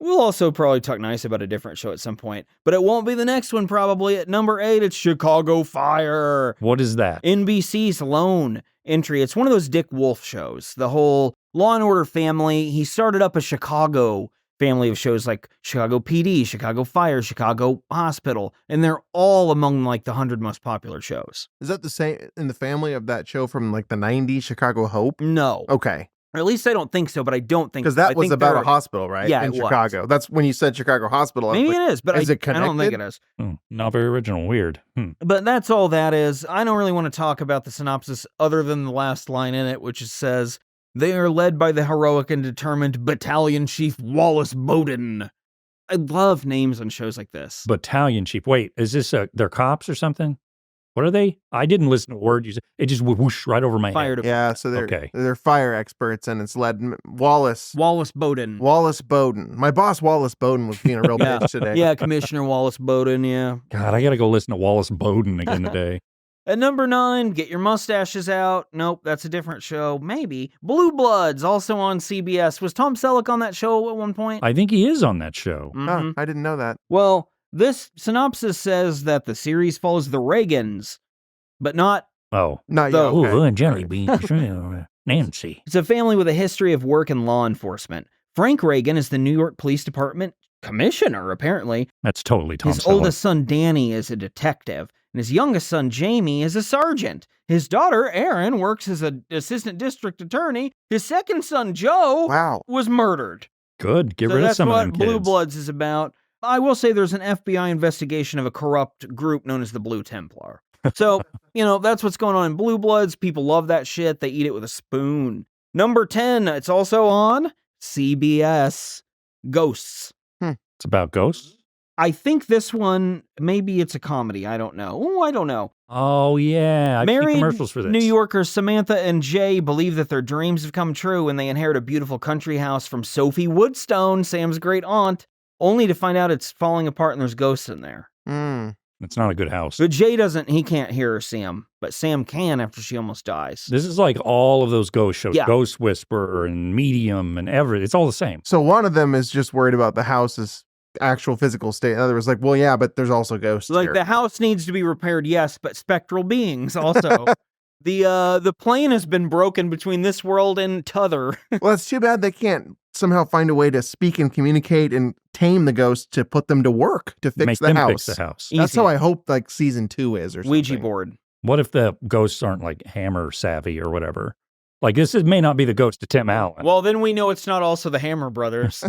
We'll also probably talk nice about a different show at some point, but it won't be the next one probably. At number 8, it's Chicago Fire. What is that? NBC's lone entry. It's one of those Dick Wolf shows. The whole Law & Order family. He started up a Chicago family of shows like Chicago PD, Chicago Fire, Chicago Hospital, and they're all among like the 100 most popular shows. Is that the same in the family of that show from like the 90s, Chicago Hope? No. Okay. Or at least I don't think so, but I don't think Because so. I that was think about there a hospital, right? Yeah, in it was. Chicago. That's when you said Chicago Hospital. Maybe it is, but is it I don't think connected? it is. Not very original. Weird. But that's all that is. I don't really want to talk about the synopsis other than the last line in it, which says, they are led by the heroic and determined Battalion Chief Wallace Bowden. I love names on shows like this. Battalion Chief. Wait, is this they're cops or something? What are they? I didn't listen to a word you said. It just whoosh right over my Fire head. Yeah, so Okay. they're fire experts, and it's led Wallace Bowden. Wallace Bowden. My boss Wallace Bowden was being a real bitch today. Yeah, Commissioner Wallace Bowden, yeah. God, I got to go listen to Wallace Bowden again today. At number 9, Get Your Mustaches Out. Nope, that's a different show. Maybe. Blue Bloods, also on CBS. Was Tom Selleck on that show at one point? I think he is on that show. Mhm. Oh, I didn't know that. Well, this synopsis says that the series follows the Reagans, but not... Oh. Not yet. The- Oh, Okay. and jelly beans. Nancy. It's a family with a history of work in law enforcement. Frank Reagan is the New York Police Department commissioner, apparently. That's totally Tom His Selleck. oldest son, Danny, is a detective, and his youngest son, Jamie, is a sergeant. His daughter, Erin, works as an assistant district attorney. His second son, Joe, Wow. was murdered. Good. Get So rid of that's some of what them Blue kids. Bloods is about. I will say there's an FBI investigation of a corrupt group known as the Blue Templar. So, that's what's going on in Blue Bloods. People love that shit. They eat it with a spoon. Number 10, it's also on CBS, Ghosts. It's about ghosts? I think this one, maybe it's a comedy. I don't know. Oh, I don't know. Oh, yeah. I've seen Married commercials for this. New Yorkers Samantha and Jay believe that their dreams have come true when they inherit a beautiful country house from Sophie Woodstone, Sam's great aunt, only to find out it's falling apart and there's ghosts in there. It's not a good house. But Jay he can't hear Sam, but Sam can after she almost dies. This is like all of those ghost shows. Yeah. Ghost Whisperer and Medium and everything. It's all the same. So one of them is just worried about the house's actual physical state. The other was like, well, yeah, but there's also ghosts Like here. the house needs to be repaired, yes, but spectral beings also. The plane has been broken between this world and t'other. Well, it's too bad they can't somehow find a way to speak and communicate and tame the ghosts to put them to work to fix Make the them house. fix the house. That's Easy. how I hope like season 2 is or something. Ouija board. What if the ghosts aren't like hammer savvy or whatever? Like, this may not be the ghost of Tim Allen. Well, then we know it's not also the Hammer brothers.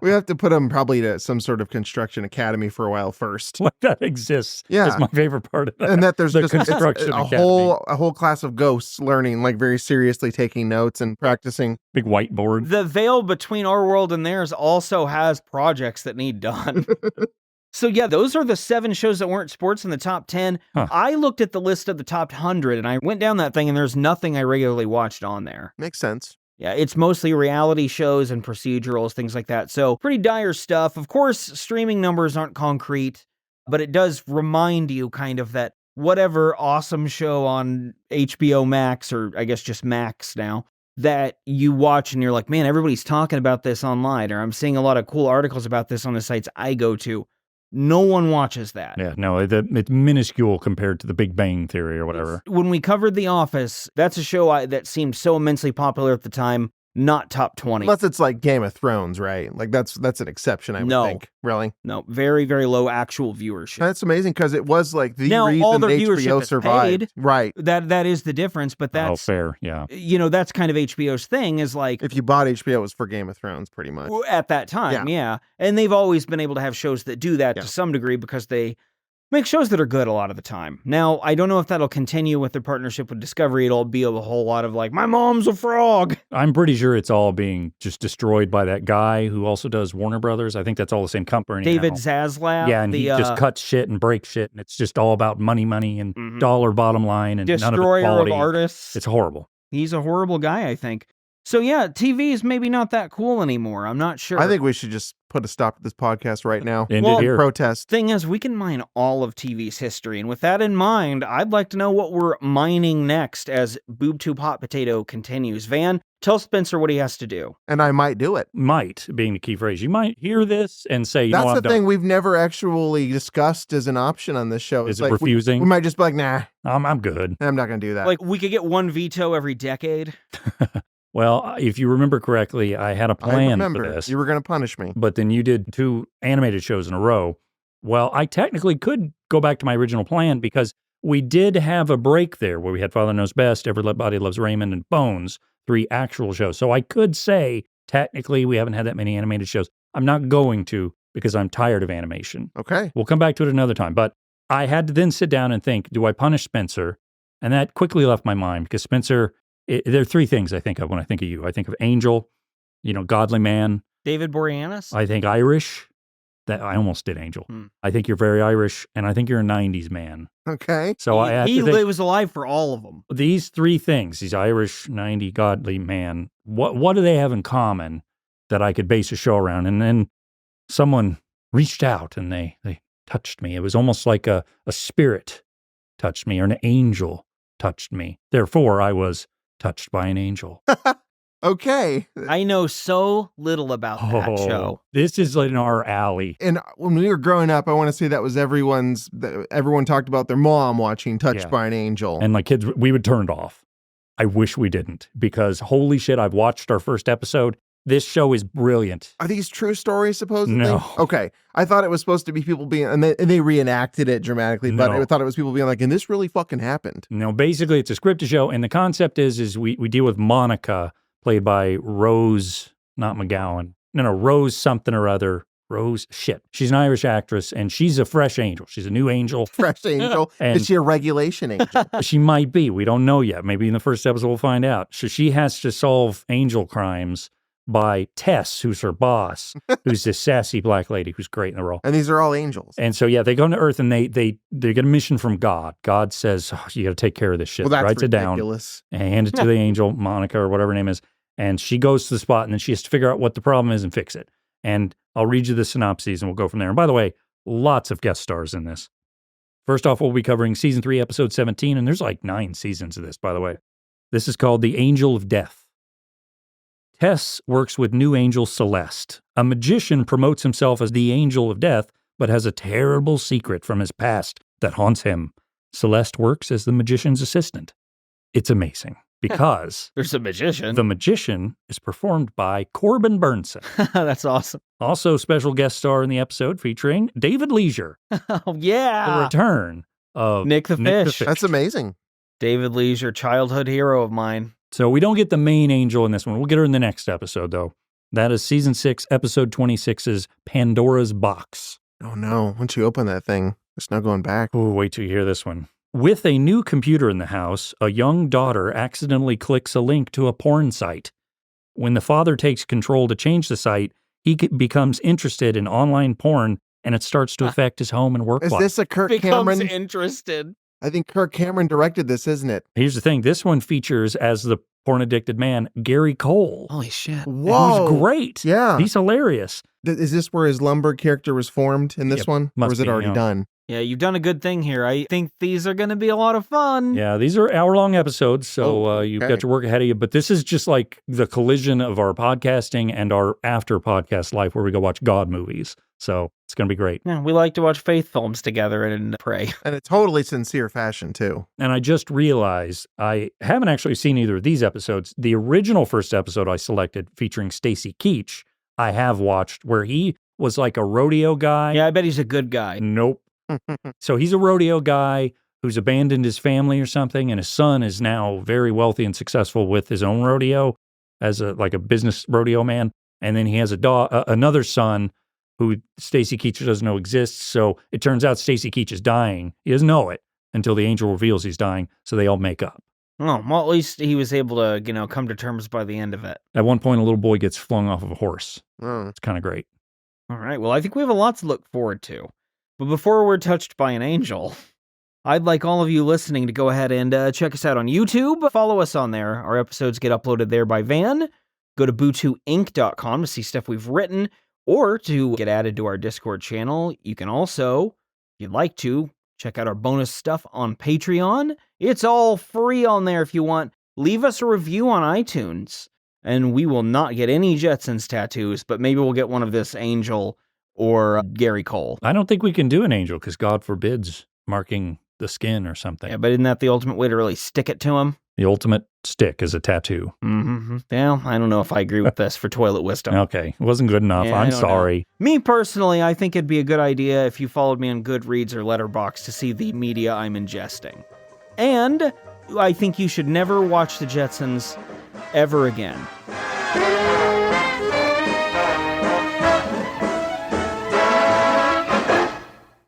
We have to put him probably to some sort of construction academy for a while first. Like that exists. Yeah. That's my favorite part of that. And that there's the just construction a academy. whole class of ghosts learning, like very seriously taking notes and practicing. Big whiteboard. The veil between our world and theirs also has projects that need done. So yeah, those are the 7 shows that weren't sports in the top 10. Huh. I looked at the list of the top 100 and I went down that thing and there's nothing I regularly watched on there. Makes sense. Yeah, it's mostly reality shows and procedurals, things like that. So pretty dire stuff. Of course, streaming numbers aren't concrete, but it does remind you kind of that whatever awesome show on HBO Max, or I guess just Max now, that you watch and you're like, man, everybody's talking about this online, or I'm seeing a lot of cool articles about this on the sites I go to. No one watches that. Yeah, no, it's minuscule compared to the Big Bang Theory or whatever. When we covered The Office, that's a show that seemed so immensely popular at the time, not top 20. Unless it's like Game of Thrones, right? Like that's an exception, I would think. Really? No, very, very low actual viewership. That's amazing because it was like the now, reason all their HBO viewership is survived. paid. Right. That is the difference, but that's fair, yeah. That's kind of HBO's thing is like if you bought HBO, it was for Game of Thrones, pretty much. At that time, yeah. And they've always been able to have shows that do that to some degree because they make shows that are good a lot of the time. Now, I don't know if that'll continue with their partnership with Discovery. It'll be a whole lot of like, my mom's a frog. I'm pretty sure it's all being just destroyed by that guy who also does Warner Brothers. I think that's all the same company. David now. Zaslav. Yeah, and he just cuts shit and breaks shit, and it's just all about money, and dollar bottom line, and none of it quality. Of artists. It's horrible. He's a horrible guy, I think. So yeah, TV is maybe not that cool anymore. I'm not sure. I think we should just put a stop to this podcast right now. End it here. Protest. Thing is, we can mine all of TV's history. And with that in mind, I'd like to know what we're mining next as BoobTube Hot Potato continues. Van, tell Spencer what he has to do. And I might do it. Might being the key phrase. You might hear this and say, That's I'm the thing done. we've never actually discussed as an option on this show. Is It's it like refusing? We might just be like, nah, I'm good. I'm not going to do that. Like, we could get one veto every decade. Well, if you remember correctly, I had a plan for this. You were going to punish me. But then you did 2 animated shows in a row. Well, I technically could go back to my original plan because we did have a break there where we had Father Knows Best, Everybody Loves Raymond, and Bones, 3 actual shows. So I could say, technically, we haven't had that many animated shows. I'm not going to because I'm tired of animation. Okay. We'll come back to it another time. But I had to then sit down and think, do I punish Spencer? And that quickly left my mind because Spencer... there are 3 things I think of when I think of you. I think of angel, godly man. David Boreanaz? I think Irish. That I almost did angel. I think you're very Irish, and I think you're a 90s man. Okay. So he was alive for all of them. These 3 things, he's Irish, 90, godly man, what do they have in common that I could base a show around? And then someone reached out and they touched me. It was almost like a spirit touched me or an angel touched me. Therefore, I was touched by an angel. Okay. I know so little about that show. This is in our alley. And when we were growing up, I want to say that was everyone talked about their mom watching Touched by an Angel. And my kids, we would turn it off. I wish we didn't because holy shit, I've watched our first episode. This show is brilliant. Are these true stories, supposedly? No. Okay. I thought it was supposed to be people being, and they reenacted it dramatically, but I thought it was people being like, and this really fucking happened. No, basically it's a scripted show, and the concept is we deal with Monica, played by Rose, not McGowan. No, Rose something or other. Rose, shit. She's an Irish actress, and she's a fresh angel. She's a new angel. Fresh angel? Is she a regulation angel? She might be. We don't know yet. Maybe in the first episode we'll find out. So she has to solve angel crimes by Tess, who's her boss, who's this sassy black lady who's great in the role. And these are all angels. And so, they go to Earth and they get a mission from God. God says, you got to take care of this shit. Well, that's writes ridiculous. it down and hand it to the angel, Monica, or whatever her name is. And she goes to the spot and then she has to figure out what the problem is and fix it. And I'll read you the synopses and we'll go from there. And by the way, lots of guest stars in this. First off, we'll be covering season 3, episode 17. And there's like 9 seasons of this, by the way. This is called The Angel of Death. Tess works with new angel Celeste. A magician promotes himself as the Angel of Death, but has a terrible secret from his past that haunts him. Celeste works as the magician's assistant. It's amazing because there's a magician. The magician is performed by Corbin Burnson. That's awesome. Also, special guest star in the episode featuring David Leisure. Oh, yeah. The return of Nick the Fish. That's amazing. David Leisure, childhood hero of mine. So we don't get the main angel in this one. We'll get her in the next episode, though. That is season 6, episode 26's Pandora's Box. Oh no, once you open that thing, there's no going back. Oh, wait till you hear this one. With a new computer in the house, a young daughter accidentally clicks a link to a porn site. When the father takes control to change the site, he becomes interested in online porn, and it starts to affect his home and work Is life. this a Kirk Becomes Cameron? interested. I think Kirk Cameron directed this, isn't it? Here's the thing. This one features, as the porn-addicted man, Gary Cole. Holy shit. Whoa. Who's great. Yeah. He's hilarious. Is this where his lumber character was formed in this Yep, one? Or must was it be, already yeah. done? Yeah, you've done a good thing here. I think these are going to be a lot of fun. Yeah, these are hour-long episodes, so you've okay. got your work ahead of you. But this is just like the collision of our podcasting and our after-podcast life where we go watch God movies. So it's going to be great. Yeah, we like to watch faith films together and pray. And a totally sincere fashion, too. And I just realized I haven't actually seen either of these episodes. The original first episode I selected featuring Stacy Keach, I have watched, where he was like a rodeo guy. Yeah, I bet he's a good guy. Nope. So he's a rodeo guy who's abandoned his family or something, and his son is now very wealthy and successful with his own rodeo as a business rodeo man. And then he has another son who Stacy Keach doesn't know exists. So it turns out Stacy Keach is dying. He doesn't know it until the angel reveals he's dying. So they all make up. Oh, well, at least he was able to, come to terms by the end of it. At one point, a little boy gets flung off of a horse. Oh. It's kind of great. All right, well, I think we have a lot to look forward to. But before we're touched by an angel, I'd like all of you listening to go ahead and check us out on YouTube. Follow us on there. Our episodes get uploaded there by Van. Go to bootuinc.com to see stuff we've written, or to get added to our Discord channel. You can also, if you'd like to, check out our bonus stuff on Patreon. It's all free on there if you want. Leave us a review on iTunes, and we will not get any Jetsons tattoos, but maybe we'll get one of this angel or Gary Cole. I don't think we can do an angel because God forbids marking the skin or something. Yeah, but isn't that the ultimate way to really stick it to him? The ultimate stick is a tattoo. Mm-hmm. Well, I don't know if I agree with this for toilet wisdom. Okay, it wasn't good enough. Yeah, I I'm don't know. sorry. Me personally, I think it'd be a good idea if you followed me on Goodreads or Letterboxd to see the media I'm ingesting. And I think you should never watch the Jetsons ever again.